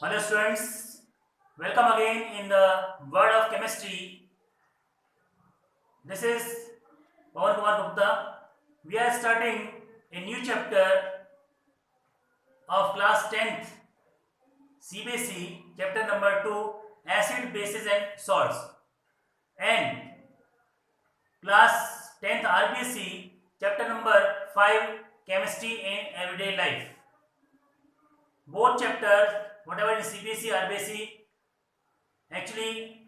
Hello students, welcome again in the world of chemistry. This is Pawan Kumar Gupta. We are starting a new chapter of class 10th CBSE, chapter number 2, acid, bases and salts, and class 10th RBC, chapter number 5, chemistry in everyday life. Both chapters, whatever in CBSE, RBC, actually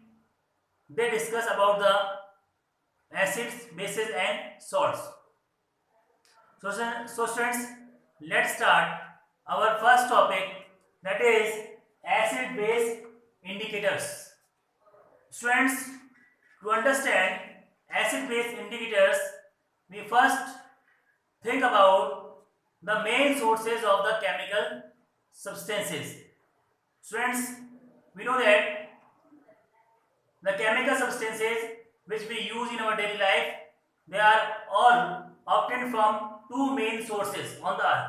they discuss about the acids, bases and salts. So students, let's start our first topic, that is acid base indicators. Students, to understand acid base indicators, we first think about the main sources of the chemical substances. Students, we know that the chemical substances which we use in our daily life, they are all obtained from two main sources on the earth.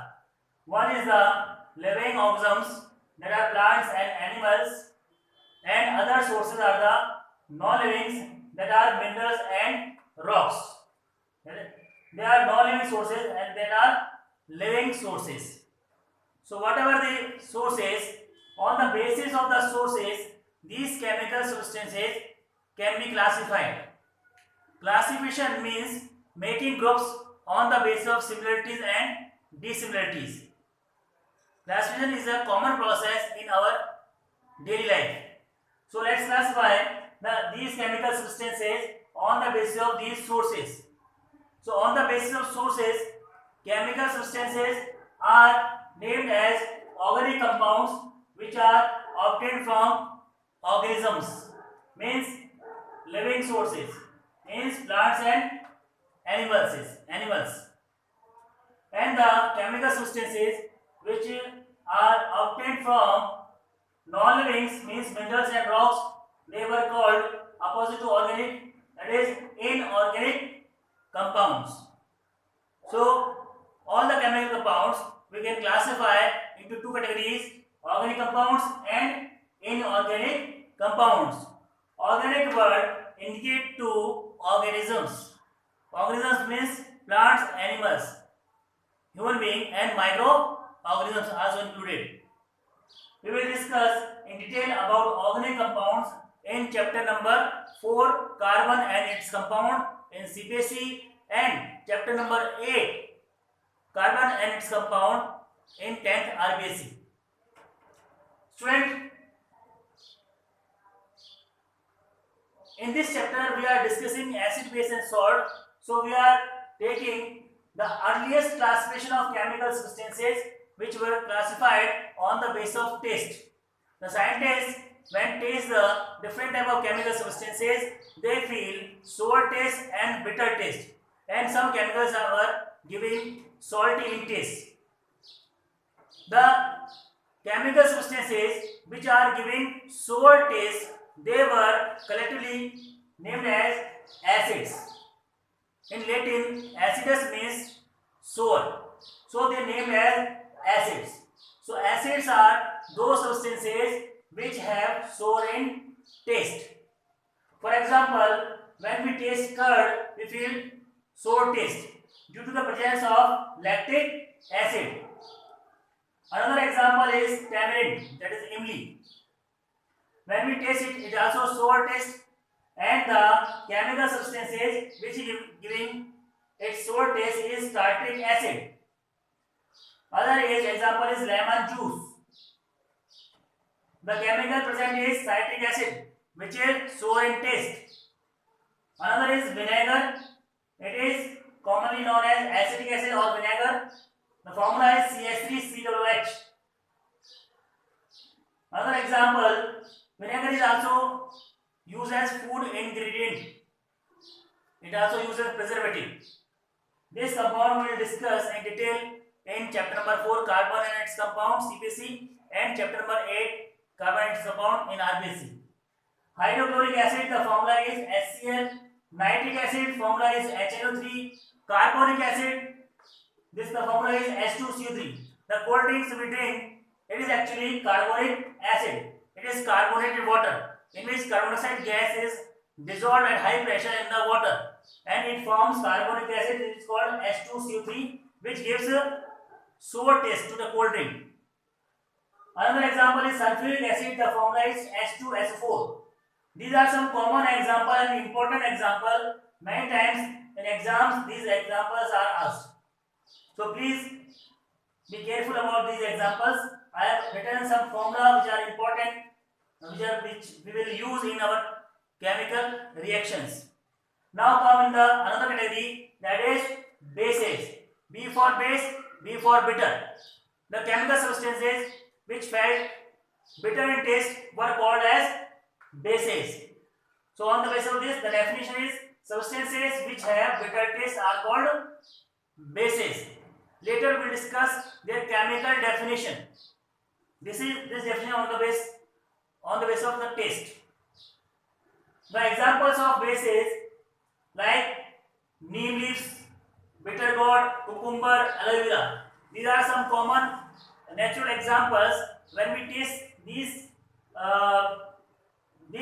One is the living organisms, that are plants and animals, and other sources are the non-living, that are minerals and rocks. They are non-living sources and they are living sources. So whatever the sources, on the basis of the sources, these chemical substances can be classified. Classification means making groups on the basis of similarities and dissimilarities. Classification is a common process in our daily life. So let's classify these chemical substances on the basis of these sources. So on the basis of sources, chemical substances are named as organic compounds which are obtained from organisms, means living sources, means plants and animals. And the chemical substances which are obtained from non-living, means minerals and rocks, they were called opposite to organic, that is inorganic compounds. So all the chemical compounds we can classify into two categories: organic compounds and inorganic compounds. Organic word indicate two organisms. Organisms means plants, animals, human being and microorganisms also included. We will discuss in detail about organic compounds in chapter number 4, carbon and its compound in CBSE, and chapter number 8, carbon and its compound in 10th RBSE. Student, in this chapter we are discussing acid, base and salt. So we are taking the earliest classification of chemical substances which were classified on the basis of taste. The scientists, when taste the different type of chemical substances, they feel sour taste and bitter taste, and some chemicals are giving salty in taste. The chemical substances which are giving sour taste, they were collectively named as acids. In Latin, acidus means sour, so they named as acids. So acids are those substances which have sour in taste. For example, when we taste curd, we feel sour taste due to the presence of lactic acid. Another example is tamarind, that is imli. When we taste it, it also sour taste, and the chemical substances which is giving its sour taste is tartaric acid. Other example is lemon juice. The chemical present is citric acid, which is sour in taste. Another is vinegar. It is commonly known as acetic acid or vinegar. The formula is CH3COOH. Another example, vinegar is also used as food ingredient. It also used as preservative. This compound we will discuss in detail in chapter number 4, carbon and its compound, CBSE, and chapter number 8, carbon and its compound in RBSE. Hydrochloric acid, the formula is HCl. Nitric acid, formula is HNO3. Carbonic acid, the formula is H2CO3. The cold drinks we drink, It is actually carbonic acid. It is carbonated water in which carbon dioxide gas is dissolved at high pressure in the water and it forms carbonic acid. It is called H2CO3, which gives a sour taste to the cold drink. Another example is sulfuric acid. The formula is H2SO4. These are some common example and important example. Many times in exams these examples are asked. So please be careful about these examples. I have written some formula which are important, which we will use in our chemical reactions. Now come in the another category, that is bases. B for base, B for bitter. The chemical substances which felt bitter in taste were called as bases. So on the basis of this, the definition is substances which have bitter taste are called bases. Later we will discuss their chemical definition. This definition on the basis of the taste. The examples of bases like neem leaves, bitter gourd, cucumber, aloe vera. These are some common natural examples. When we taste these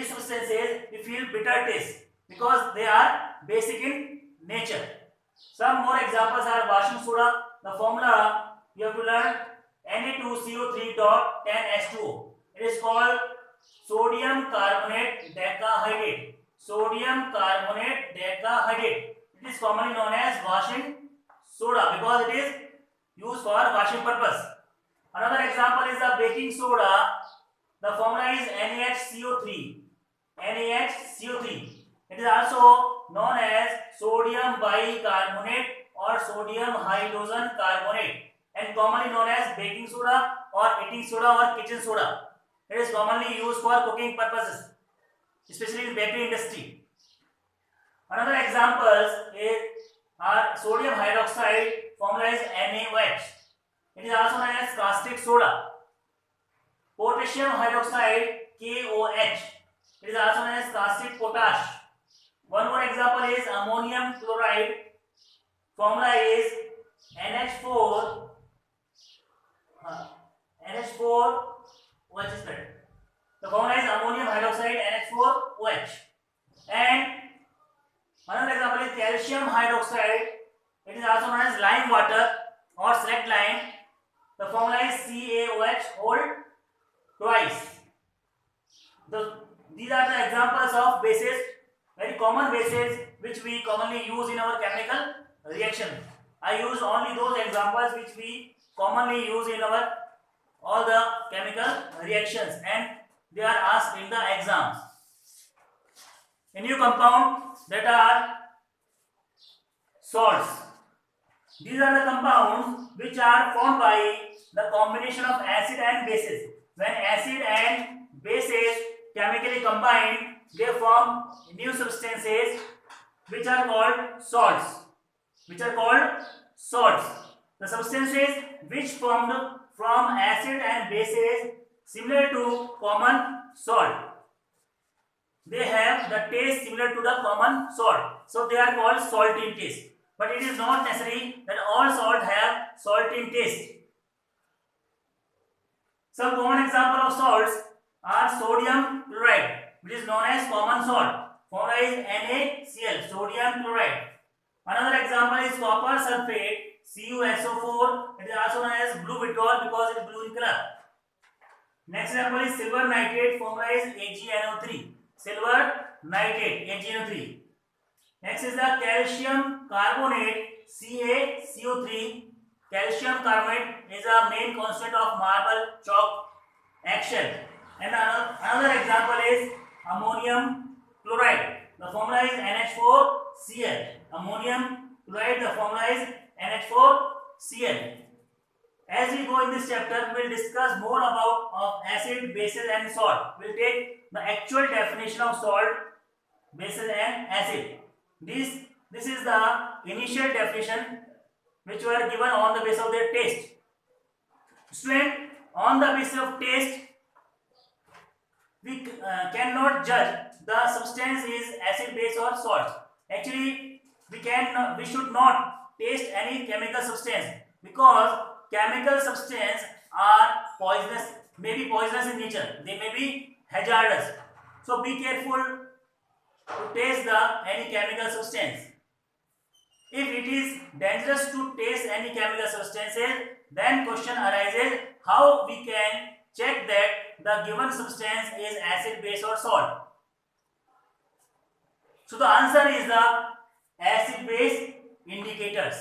substances, we feel bitter taste because they are basic in nature. Some more examples are washing soda. The formula you have to learn Na2CO3.10H2O. It is called sodium carbonate decahydrate. Sodium carbonate decahydrate. It is commonly known as washing soda because it is used for washing purpose. Another example is the baking soda. The formula is NaHCO3. NaHCO3. It is also known as sodium bicarbonate or sodium hydrogen carbonate and commonly known as baking soda or eating soda or kitchen soda. It is commonly used for cooking purposes, especially in bakery industry. Another examples are sodium hydroxide, formula is NaOH. It is also known as caustic soda. Potassium hydroxide, KOH. It is also known as caustic potash. One more example is ammonium chloride. Formula is NH4. NH4OH is correct. The formula is ammonium hydroxide NH4OH. And another example is calcium hydroxide. It is also known as lime water or select lime. The formula is CaOH whole twice. These are the examples of bases, very common bases which we commonly use in our chemical reaction. I use only those examples which we commonly use in our all the chemical reactions and they are asked in the exams. A new compound that are salts. These are the compounds which are formed by the combination of acid and bases. When acid and bases chemically combine, they form new substances which are called salts. The substances which formed from acid and bases similar to common salt. They have the taste similar to the common salt. So they are called salty in taste. But it is not necessary that all salt have salty in taste. Some common example of salts are sodium chloride, which is known as common salt. Formula is NaCl, sodium chloride. Another example is copper sulfate, CuSO4. It is also known as blue vitriol because it is blue in color. Next example is silver nitrate. Formula is AgNO3. Silver nitrate, AgNO3. Next is the calcium carbonate, CaCO3. Calcium carbonate is a main constant of marble chalk action. And another example is ammonium chloride. The formula is NH4Cl. Ammonium chloride, the formula is NH4Cl. As we go in this chapter, we will discuss more about of acid, bases and salt. We will take the actual definition of salt, bases and acid. This is the initial definition which were given on the basis of their taste. Student, on the basis of taste, we cannot judge the substance is acid, base or salt. Actually, we should not taste any chemical substance because chemical substances are poisonous, may be poisonous in nature. They may be hazardous. So be careful to taste any chemical substance. If it is dangerous to taste any chemical substances, then question arises how we can check that the given substance is acid, base or salt. So the answer is the acid base indicators.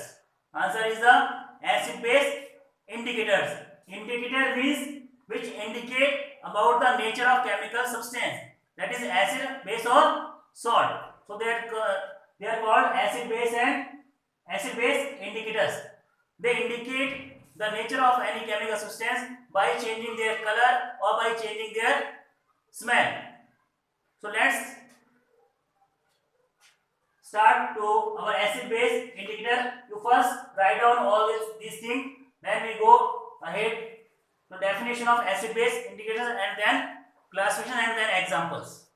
Answer is the acid base indicators. Indicator means which indicate about the nature of chemical substance, that is acid, base or salt. So they are called acid base and acid base indicators. They indicate the nature of any chemical substance by changing their color or by changing their smell. So let's start to our acid base indicator. You first write down all these things, then we go ahead to definition of acid base indicators and then classification and then examples.